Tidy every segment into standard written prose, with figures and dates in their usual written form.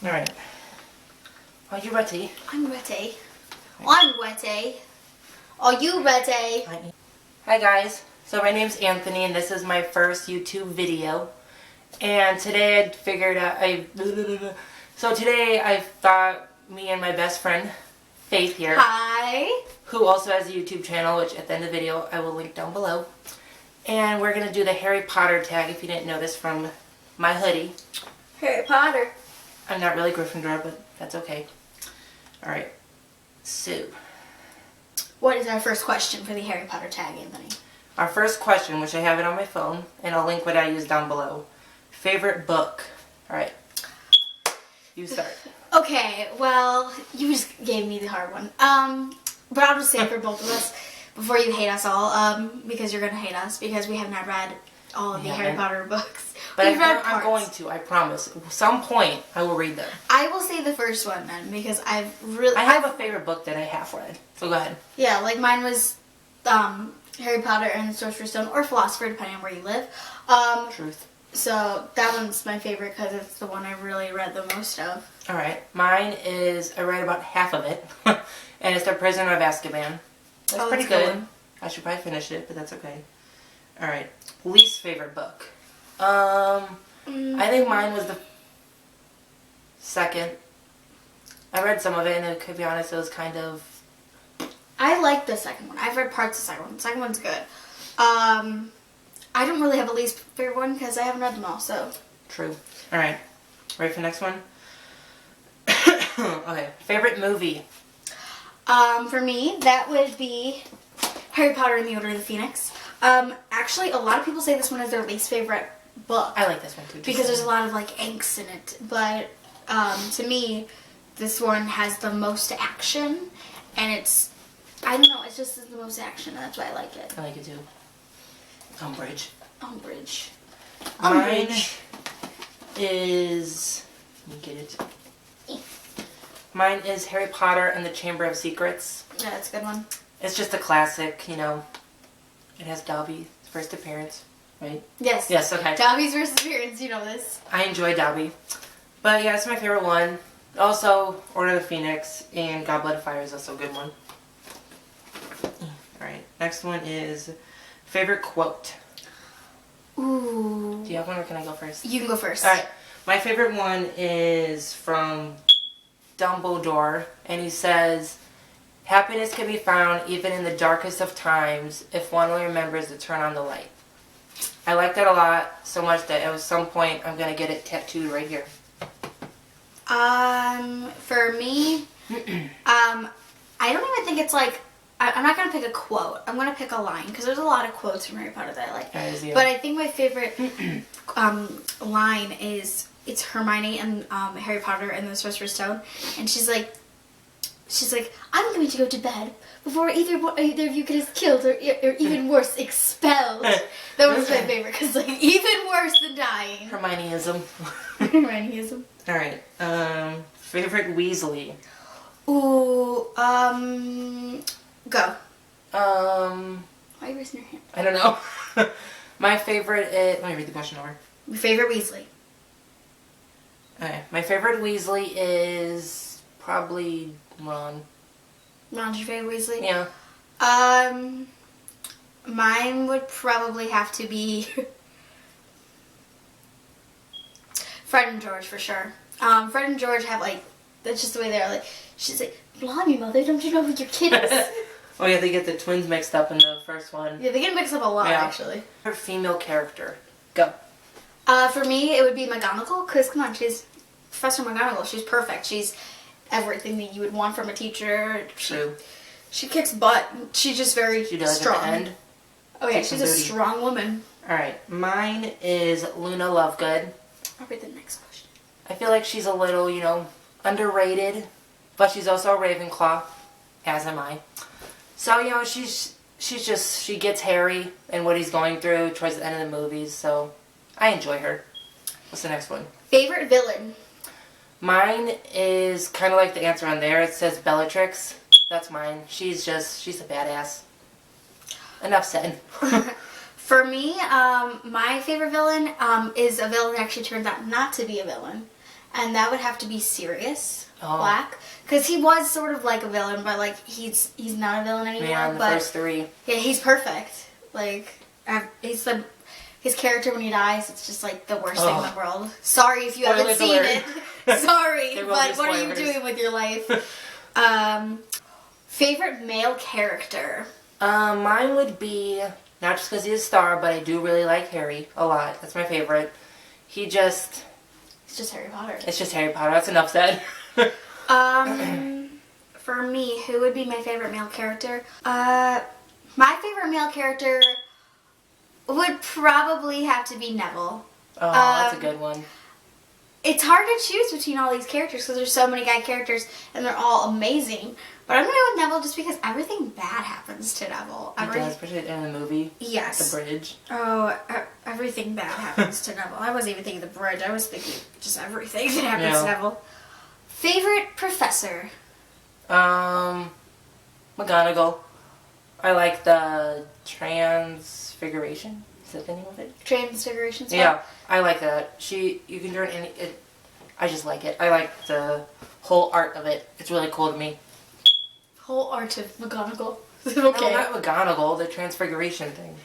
Alright. Are you ready? I'm ready. I'm ready. Are you ready? Hi guys. So my name's Anthony and this is my first YouTube video. And today I figured out today I thought me and my best friend, Faith here. Hi. Who also has a YouTube channel, which at the end of the video I will link down below. And we're going to do the Harry Potter tag, if you didn't know this from my hoodie. Harry Potter. I'm not really Gryffindor, but that's okay. Alright. So, What is our first question for the Harry Potter tag, Anthony? our first question, which I have it on my phone, and I'll link what I use down below. Favorite book? Alright. You start. Okay, well, you just gave me the hard one. But I'll just say for both of us, before you hate us all, because you're going to hate us, because we have not read all of the Harry Potter books. But We've read I'm going to, I promise. At some point, I will read them. I will say the first one then, because I have a favorite book that I have read. So go ahead. Yeah, like mine was Harry Potter and the Sorcerer's Stone, or Philosopher, depending on where you live. Truth. So that one's my favorite because it's the one I really read the most of. Alright, mine is, I read about half of it, and it's The Prisoner of Azkaban. That's pretty good. I should probably finish it, but that's okay. Alright, least favorite book. I think mine was the second. I read some of it, and to be honest, it was kind of... I like the second one. I've read parts of the second one. The second one's good. I don't really have a least favorite one because I haven't read them all, so... True. Alright, ready for the next one? Okay, favorite movie? For me, that would be Harry Potter and the Order of the Phoenix. Actually, a lot of people say this one is their least favorite book. I like this one too. Because there's a lot of, like, angst in it. But, to me, this one has the most action. And it's, I don't know, it's just the most action, and that's why I like it. I like it too. Umbridge. Umbridge. Mine is... Let me get it. Mine is Harry Potter and the Chamber of Secrets. Yeah, that's a good one. It's just a classic, you know. It has Dobby's first appearance, right? Yes. Yes, okay. Dobby's first appearance, you know this. I enjoy Dobby. But yeah, it's my favorite one. Also, Order of the Phoenix and Goblet of Fire is also a good one. Alright, next one is favorite quote. Ooh. Do you have one or can I go first? You can go first. Alright, my favorite one is from Dumbledore, and he says, "Happiness can be found even in the darkest of times if one only remembers to turn on the light." I like that a lot, so much that at some point I'm going to get it tattooed right here. For me, I don't even think it's like, I'm not going to pick a quote. I'm going to pick a line, because there's a lot of quotes from Harry Potter that I like. But I think my favorite line is, it's Hermione and Harry Potter and the Sorcerer's Stone, and she's like, "I'm going to go to bed before either of you get killed or even worse, expelled." That was my favorite because, like, even worse than dying. Hermioneism. Hermioneism. All right. Favorite Weasley. Ooh. Go. Why are you raising your hand? I don't know. My favorite is... Let me read the question over. Your favorite Weasley. Okay. My favorite Weasley is probably Ron. Ron's your favorite Weasley? Yeah. Mine would probably have to be Fred and George for sure. Fred and George have, like, that's just the way they're, like, she's like, "Blimey, mother, don't you know who your kid is?" Oh yeah, they get the twins mixed up in the first one. Yeah, they get mixed up a lot, actually. Her female character. Go. For me, it would be McGonagall, because, come on, she's Professor McGonagall. She's perfect. She's everything that you would want from a teacher. True. She kicks butt. She's just very strong. At the end. Oh yeah, she's a strong woman. Alright, mine is Luna Lovegood. I'll read the next question. I feel like she's a little, you know, underrated, but she's also a Ravenclaw, as am I. So, you know, she gets Harry and what he's going through towards the end of the movies, so I enjoy her. What's the next one? Favorite villain? Mine is kind of like the answer on there. It says Bellatrix. That's mine. She's a badass. Enough said. For me, my favorite villain is a villain that actually turns out not to be a villain. and that would have to be Sirius Oh. Black, because he was sort of like a villain, but like he's not a villain anymore. Yeah, the but first three. yeah, he's perfect. Like he's the his character when he dies, it's just like the worst thing in the world. Sorry if you haven't Spoilers seen alert. it. Sorry, There but will be what are you spoilers. doing with your life? Favorite male character? Mine would be, not just because he's a star, but I do really like Harry a lot. That's my favorite. It's just Harry Potter. It's just Harry Potter. That's enough said. For me, who would be my favorite male character? My favorite male character would probably have to be Neville. Oh, that's a good one. It's hard to choose between all these characters because there's so many guy characters and they're all amazing. But I'm gonna go with Neville just because everything bad happens to Neville. He does, especially in the movie. Yes. The bridge. Oh, everything bad happens to Neville. I wasn't even thinking the bridge. I was thinking just everything that happens to Neville. Favorite professor? McGonagall. I like the Transfiguration. Is that the name of it? Transfiguration spell? Yeah, I like that. You can turn any. I just like it. I like the whole art of it. It's really cool to me. Whole art of McGonagall. Okay. No, not McGonagall. The Transfiguration thing.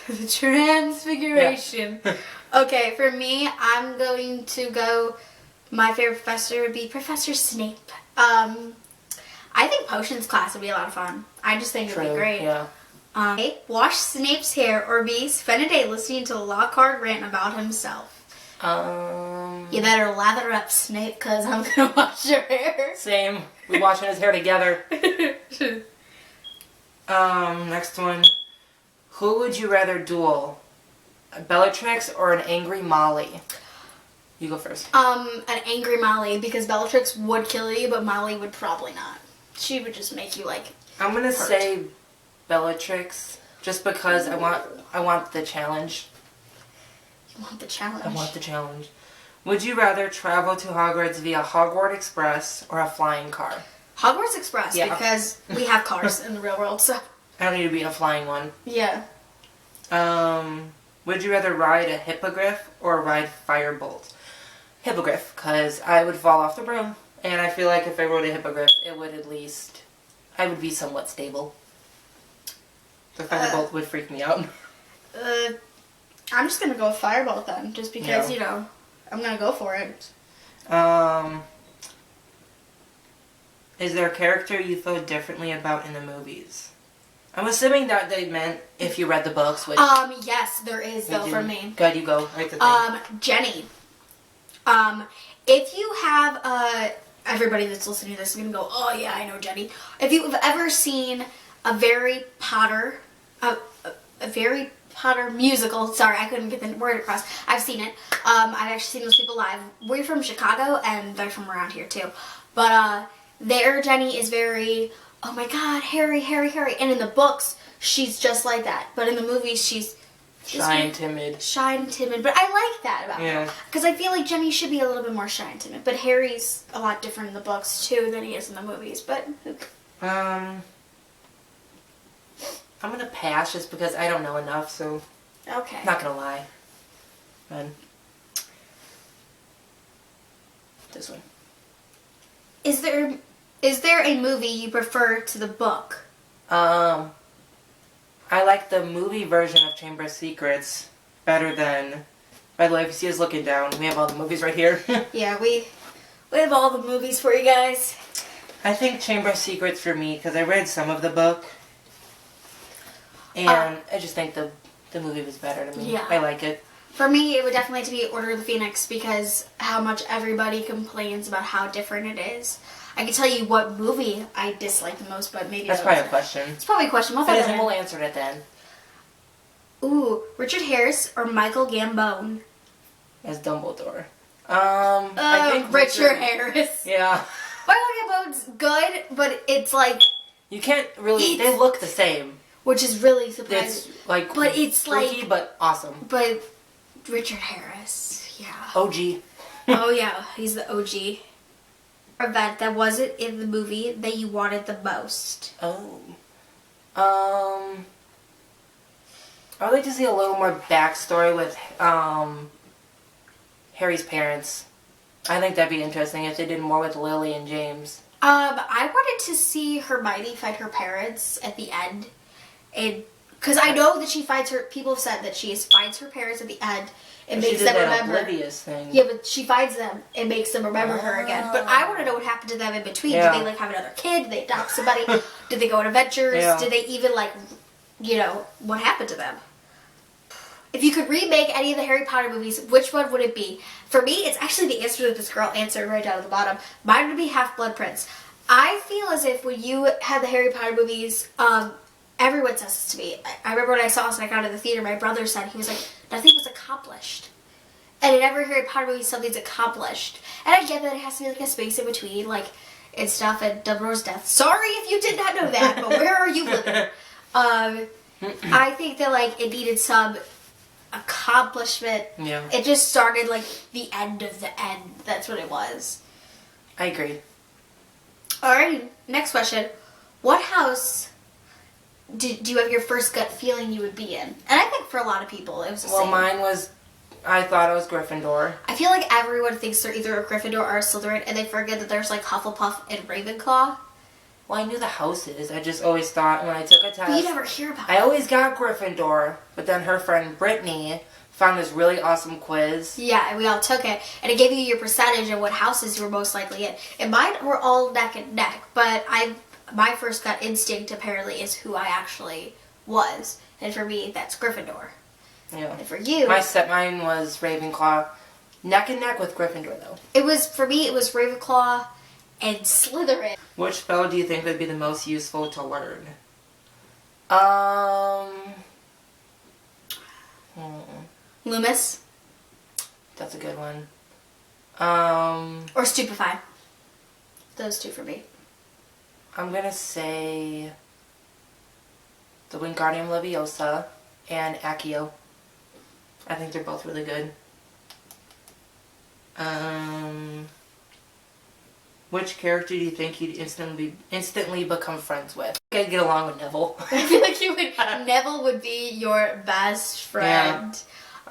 The Transfiguration. Yeah. Okay, for me, I'm going to go. My favorite professor would be Professor Snape. I think potions class would be a lot of fun. I just think it would be great. Yeah. A. Wash Snape's hair, or B. Spend a day listening to the Lockhart rant about himself. You better lather up, Snape, because I'm going to wash your hair. Same. We washing his hair together. Next one. Who would you rather duel? A Bellatrix or an angry Molly? You go first. An angry Molly, because Bellatrix would kill you, but Molly would probably not. She would just make you, like, I'm gonna hurt. say Bellatrix, just because I want the challenge. You want the challenge? I want the challenge. Would you rather travel to Hogwarts via Hogwarts Express or a flying car? Hogwarts Express, Yeah. because we have cars in the real world, so... I don't need to be in a flying one. Yeah. Would you rather ride a hippogriff or ride Firebolt? Hippogriff, because I would fall off the broom. And I feel like if I rode a hippogriff, it would at least... I would be somewhat stable. The Firebolt would freak me out. I'm just gonna go with Firebolt then, just because, you know, I'm gonna go for it. Is there a character you feel differently about in the movies? I'm assuming that they meant if you read the books, which... Yes, there is, though, for me. Good, you go. Write the thing. Jenny. If you have, everybody that's listening to this is gonna go, oh yeah, I know Jenny. If you've ever seen a Harry Potter musical, sorry, I couldn't get the word across. I've seen it. I've actually seen those people live. We're from Chicago, and they're from around here too. But, their Jenny is very, oh my god, Harry, Harry, Harry. And in the books, she's just like that. But in the movies, she's Shy and timid. Shy and timid. But I like that about her. Because I feel like Jenny should be a little bit more shy and timid. But Harry's a lot different in the books, too, than he is in the movies. But... I'm gonna pass just because I don't know enough, so... Okay. I'm not gonna lie. Then... This one. Is there a movie you prefer to the book? I like the movie version of Chamber of Secrets better than... By the way, if you see us looking down, we have all the movies right here. Yeah, we have all the movies for you guys. I think Chamber of Secrets for me, because I read some of the book. And I just think the movie was better to me. Yeah. I like it. For me, it would definitely have to be Order of the Phoenix because how much everybody complains about how different it is. I can tell you what movie I dislike the most, but maybe... That's probably a question. It's probably a question. We'll If it throw isn't, that in. we'll answer it then. Ooh, Richard Harris or Michael Gambon? As Dumbledore. I think Richard Harris. Yeah. Michael Gambon's good, but it's like... You can't really... They look the same. Which is really surprising. It's like... But it's freaky, like... but awesome. But Richard Harris, yeah. OG. Oh yeah, he's the OG. Event that wasn't in the movie that you wanted the most. Oh. I'd like to see a little more backstory with Harry's parents. I think that'd be interesting if they did more with Lily and James. I wanted to see Hermione fight her parents at the end, and because I know that she fights her. People have said that she fights her parents at the end and makes them remember. Oblivious thing. Yeah, but she finds them and makes them remember her again. But I want to know what happened to them in between. Yeah. Did they like have another kid? Did they adopt somebody? Did they go on adventures? Yeah. Did they even like, what happened to them? If you could remake any of the Harry Potter movies, which one would it be? For me, it's actually the answer that this girl answered right down at the bottom. Mine would be Half-Blood Prince. I feel as if when you had the Harry Potter movies, everyone says this to me. I remember when I saw this and I got out of the theater, my brother said, he was like, nothing was accomplished. And in every Harry Potter movie, something's accomplished. And I get that it has to be like a space in between, like, and stuff, and Dumbledore's death. Sorry if you did not know that, but where are you living? I think that, like, it needed some accomplishment. Yeah. It just started, like, the end of the end. That's what it was. I agree. Alrighty, next question. What house do you have your first gut feeling you would be in? And I think for a lot of people, it was the same. Mine was, I thought it was Gryffindor. I feel like everyone thinks they're either a Gryffindor or a Slytherin, and they forget that there's, like, Hufflepuff and Ravenclaw. Well, I knew the houses. I just always thought when I took a test. But you never hear about I it. always got Gryffindor, but then her friend Brittany found this really awesome quiz. Yeah, and we all took it, and it gave you your percentage and what houses you were most likely in. And mine were all neck and neck, but my first gut instinct apparently is who I actually was, and for me, that's Gryffindor. Yeah. And for you, Mine was Ravenclaw, neck and neck with Gryffindor though. it was Ravenclaw and Slytherin. Which spell do you think would be the most useful to learn? Loomis That's a good one. or Stupefy. Those two for me. I'm gonna say the Wingardium Leviosa and Accio. I think they're both really good. Which character do you think you'd instantly become friends with? I think I'd get along with Neville. I feel like Neville would be your best friend. Yeah.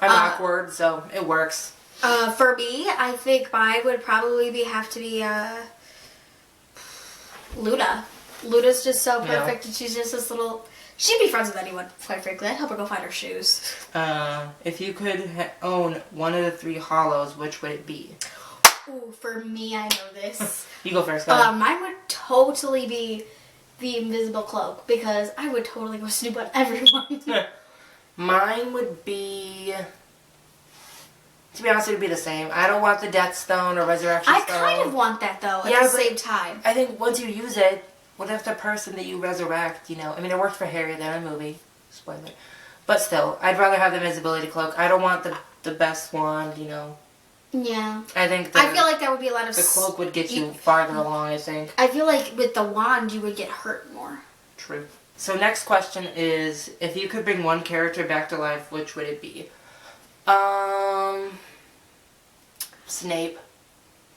I'm awkward, so it works. For me, I think mine would probably have to be Luna. Luna's just so perfect, and she's just this little. She'd be friends with anyone, quite frankly. I'd help her go find her shoes. If you could own one of the 3 hollows, which would it be? Ooh, for me, I know this. You go first. Go ahead. Mine would totally be the invisible cloak, because I would totally go snoop on everyone. Mine would be. To be honest, it would be the same. I don't want the Death Stone or Resurrection I Stone. kind of want that, though, at the same time. I think once you use it, what if the person that you resurrect, I mean, it worked for Harry in the movie. Spoiler. But still, I'd rather have the invisibility cloak. I don't want the best wand, Yeah. I think I feel like that would be a lot of... the cloak would get you farther along, I think. I feel like with the wand, you would get hurt more. True. So next question is, if you could bring one character back to life, which would it be? Snape.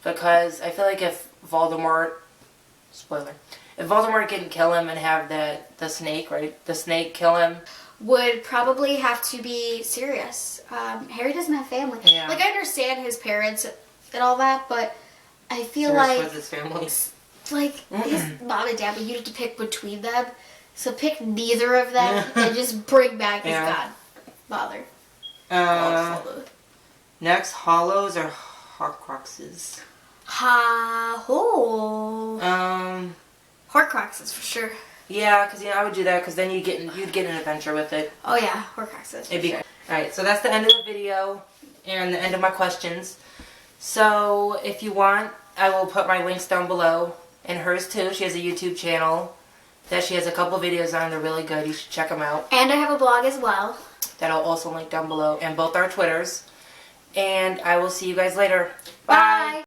Because I feel like if Voldemort... Spoiler. If Voldemort didn't kill him and have the snake, right? The snake kill him... Would probably have to be Sirius. Harry doesn't have family. Yeah. Like, I understand his parents and all that, but I feel Sirius like... with his family. Like, his mom and dad, but you have to pick between them. So pick neither of them and just bring back his godfather. Next, Hollows or Horcruxes? Horcruxes, for sure. Yeah, because I would do that because then you'd get an adventure with it. Oh yeah, Horcruxes. It'd be sure. Alright, so that's the end of the video and the end of my questions. So if you want, I will put my links down below, and hers too. She has a YouTube channel that she has a couple videos on. They're really good. You should check them out. And I have a blog as well. That I'll also link down below, and both our Twitters. And I will see you guys later. Bye.